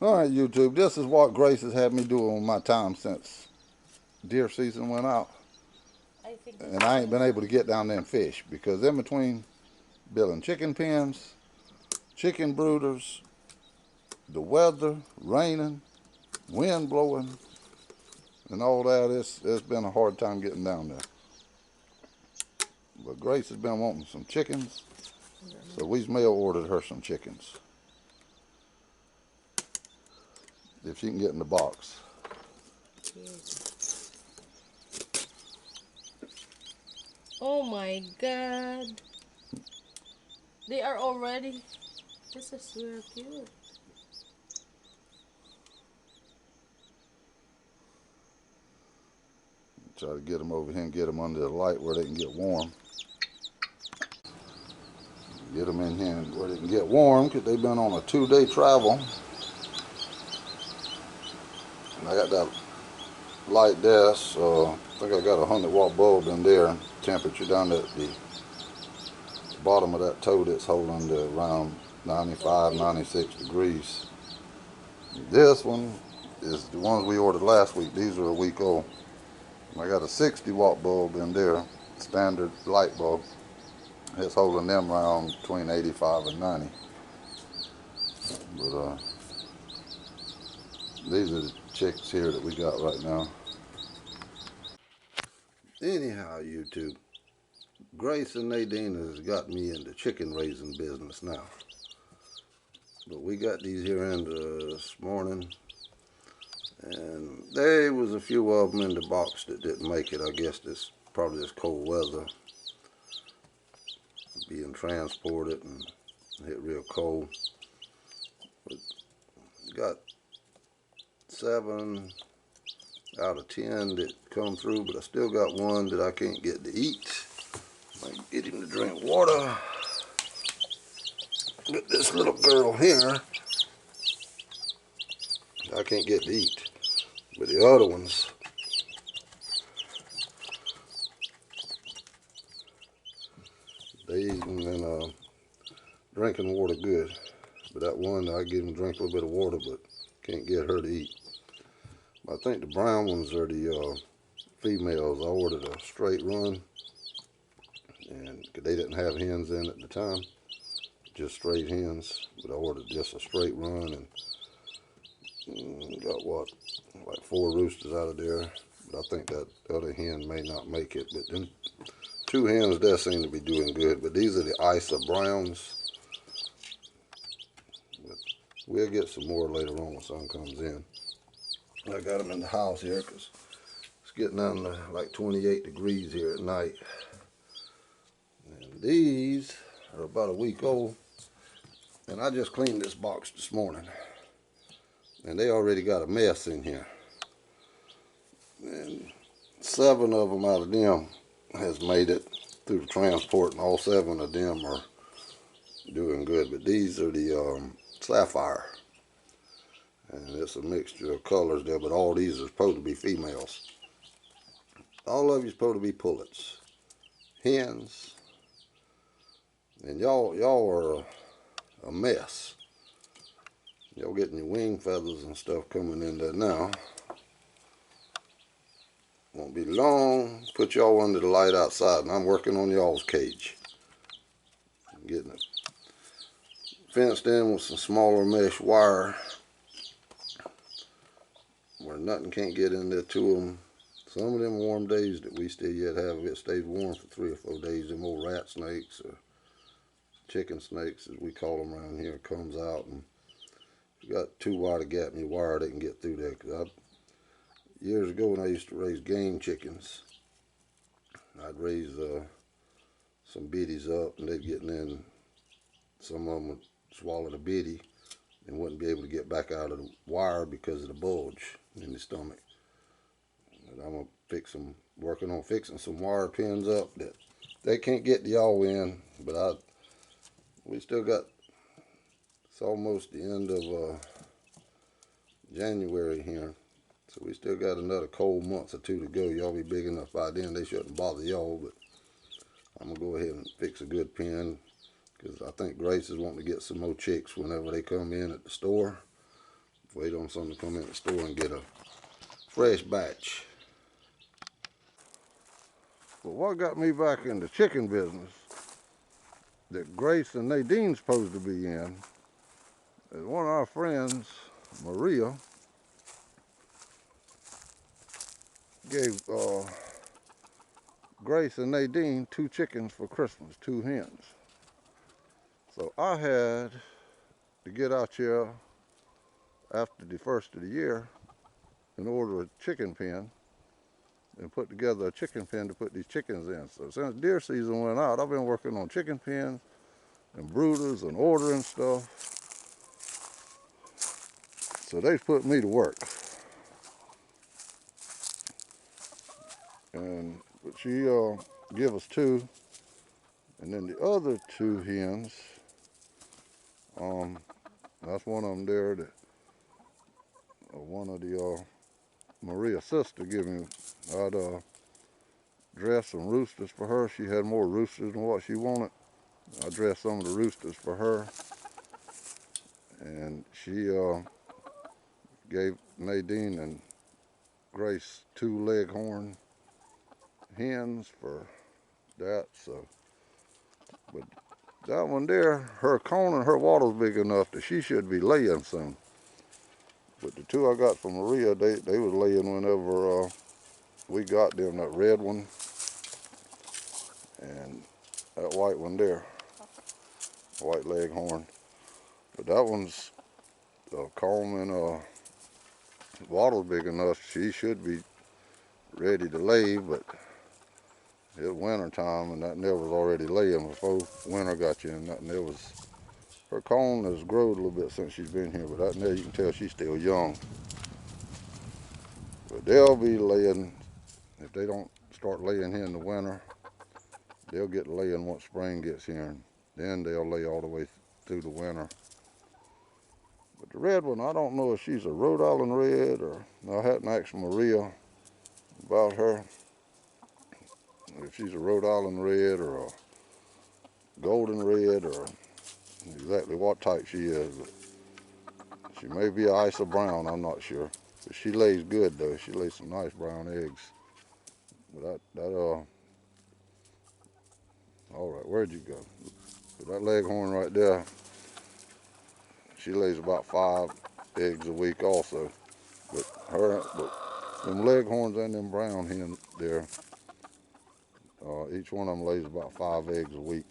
Alright, YouTube, this is what Grace has had me doing on my time since deer season went out. And I ain't been able to get down there and fish because in between building chicken pens, chicken brooders, the weather, raining, wind blowing, and all that, it's been a hard time getting down there. But Grace has been wanting some chickens, so we've mail ordered her some chickens. If she can get in the box. Oh my god. They are already. This is super cute. Try to get them over here and get them under the light where they can get warm. Get them in here where they can get warm because they've been on a 2-day travel. And I got that light there, so I think I got a 100-watt bulb in there. Temperature down at the bottom of that toe that's holding to around 95, 96 degrees. This one is the ones we ordered last week. These are a week old. I got a 60-watt bulb in there, standard light bulb. It's holding them around between 85 and 90. But these are the chicks here that we got right now. Anyhow, YouTube, Grace and Nadine has got me into chicken raising business now. But we got these here in this morning, and there was a few of them in the box that didn't make it. I guess this probably this cold weather being transported and hit real cold. But got 7 out of 10 that come through, but I still got one that I can't get to eat. I can get him to drink water. But this little girl here, I can't get to eat. But the other ones, they eating and drinking water good. But that one, I give them drink a little bit of water, but can't get her to eat. I think the brown ones are the females. I ordered a straight run, and they didn't have hens in at the time, just straight hens. But I ordered just a straight run and got what, like 4 roosters out of there. But I think that other hen may not make it. But then 2 hens there seem to be doing good. But these are the Isa Browns. But we'll get some more later on when sun comes in. I got them in the house here because it's getting down to like 28 degrees here at night. And these are about a week old. And I just cleaned this box this morning. And they already got a mess in here. And 7 of them out of them has made it through the transport, and all 7 of them are doing good. But these are the sapphire. And it's a mixture of colors there, but all these are supposed to be females. All of you supposed to be pullets, hens, and y'all are a mess. Y'all getting your wing feathers and stuff coming in there now. Won't be long. Put y'all under the light outside, and I'm working on y'all's cage. I'm getting it fenced in with some smaller mesh wire where nothing can't get in there to them. Some of them warm days that we still yet have, it stays warm for 3 or 4 days. Them old rat snakes or chicken snakes, as we call them around here, comes out, and if you got too wide a gap in your wire, they can get through there. Cause years ago when I used to raise game chickens, I'd raise some biddies up, and they'd get in. Some of them would swallow the biddy and wouldn't be able to get back out of the wire because of the bulge in the stomach. And I'm gonna fix them, working on fixing some wire pins up that they can't get the y'all in. But we still got, it's almost the end of January here, so we still got another cold month or 2 to go. Y'all be big enough by then, they shouldn't bother y'all. But I'm gonna go ahead and fix a good pen, because I think Grace is wanting to get some more chicks whenever they come in at the store. Wait on something to come in the store and get a fresh batch. But what got me back in the chicken business that Grace and Nadine's supposed to be in is one of our friends, Maria, gave Grace and Nadine 2 chickens for Christmas, 2 hens. So I had to get out here after the first of the year and order a chicken pen and put together a chicken pen to put these chickens in. So since deer season went out, I've been working on chicken pens and brooders and ordering stuff. So they've put me to work. And she give us 2, and then the other 2 hens, that's one of them there that one of the Maria's sister gave me. I'd dressed some roosters for her. She had more roosters than what she wanted. I dressed some of the roosters for her, and she gave Nadine and Grace 2 leghorn hens for that. So, but that one there, her cone and her wattle's big enough that she should be laying soon. But the 2 I got from Maria, they was laying whenever we got them. That red one and that white one there, white leghorn. But that one's comb and wattle's big enough. She should be ready to lay, but it's winter time and that there was already laying before winter got you, and that there was, her cone has grown a little bit since she's been here, but that there you can tell she's still young. But they'll be laying, if they don't start laying here in the winter, they'll get laying once spring gets here, and then they'll lay all the way through the winter. But the red one, I don't know if she's a Rhode Island red, or I hadn't asked Maria about her, if she's a Rhode Island red or a golden red or exactly what type she is. But she may be an Isa brown, I'm not sure. But she lays good though. She lays some nice brown eggs. But all right, where'd you go? But that leghorn right there, she lays about 5 eggs a week also. But them leghorns and them brown hens there, each one of them lays about 5 eggs a week.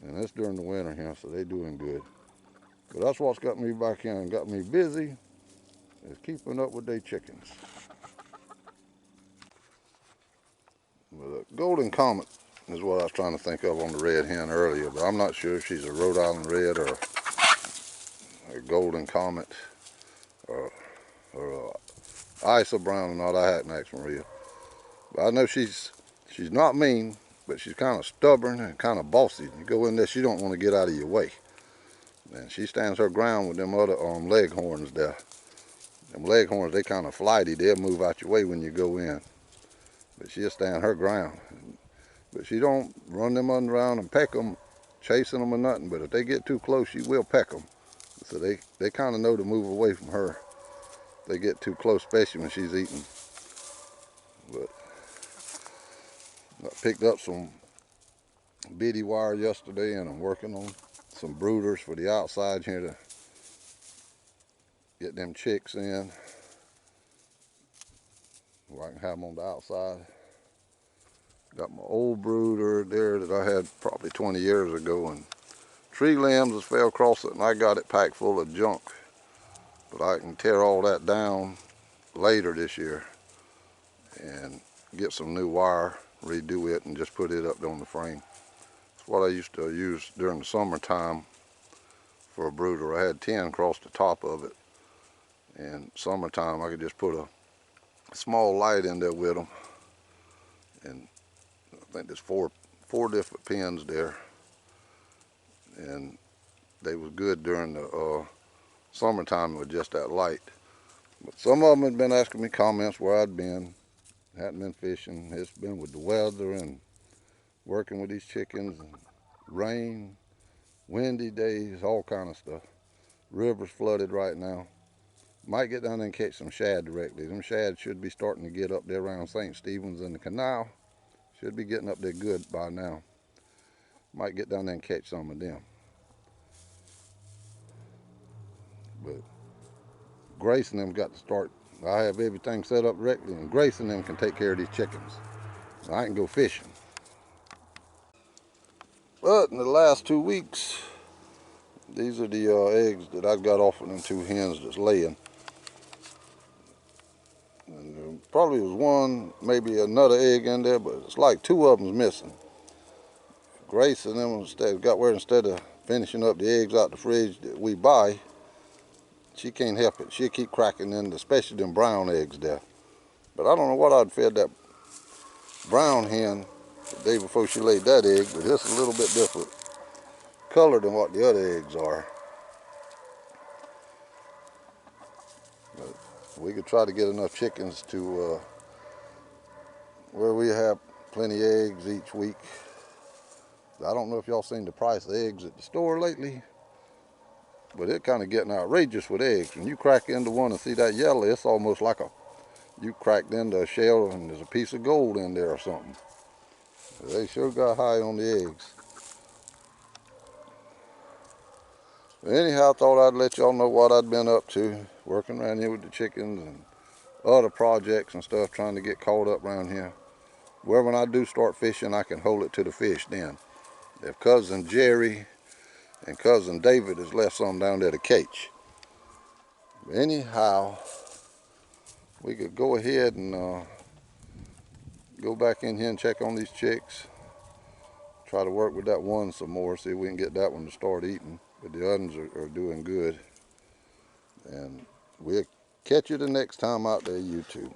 And that's during the winter here, so they doing good. But that's what's got me back here and got me busy, is keeping up with their chickens. But a golden comet is what I was trying to think of on the red hen earlier, but I'm not sure if she's a Rhode Island red or a golden comet or Isa brown or not. I hadn't asked Maria. But I know she's not mean, but she's kind of stubborn and kind of bossy. You go in there, she don't want to get out of your way. And she stands her ground with them other leghorns there. Them leghorns, they kind of flighty. They'll move out your way when you go in. But she'll stand her ground. But she don't run them around and peck them, chasing them or nothing. But if they get too close, she will peck them. So they kind of know to move away from her. If they get too close, especially when she's eating. But I picked up some bitty wire yesterday, and I'm working on some brooders for the outside here to get them chicks in, where I can have them on the outside. Got my old brooder there that I had probably 20 years ago, and tree limbs has fell across it, and I got it packed full of junk. But I can tear all that down later this year and get some new wire, redo it, and just put it up on the frame. It's what I used to use during the summertime for a brooder. I had 10 across the top of it, and summertime I could just put a small light in there with them, and I think there's four different pins there, and they was good during the summertime with just that light. But some of them had been asking me comments where I'd been. Hadn't been fishing. It's been with the weather and working with these chickens, and rain, windy days, all kind of stuff. River's flooded right now. Might get down there and catch some shad directly. Them shad should be starting to get up there around St. Stephen's in the canal. Should be getting up there good by now. Might get down there and catch some of them. But Grace and them got to start. I have everything set up directly, and Grace and them can take care of these chickens. So I can go fishing. But in the last 2 weeks, these are the eggs that I've got off of them 2 hens that's laying. And there probably was one, maybe another egg in there, but it's like 2 of them's missing. Grace and them instead of finishing up the eggs out the fridge that we buy, she can't help it. She'll keep cracking in, especially them brown eggs there. But I don't know what I'd fed that brown hen the day before she laid that egg, but this is a little bit different color than what the other eggs are. But we could try to get enough chickens to where we have plenty of eggs each week. I don't know if y'all seen the price of eggs at the store lately, but it's kind of getting outrageous with eggs. When you crack into one and see that yellow, it's almost like you cracked into a shell and there's a piece of gold in there or something. They sure got high on the eggs. But anyhow, I thought I'd let y'all know what I'd been up to, working around here with the chickens and other projects and stuff, trying to get caught up around here. Where when I do start fishing, I can hold it to the fish then. If Cousin Jerry and Cousin David has left some down there to catch. But anyhow, we could go ahead and go back in here and check on these chicks. Try to work with that one some more, see if we can get that one to start eating. But the others are doing good. And we'll catch you the next time out there, YouTube.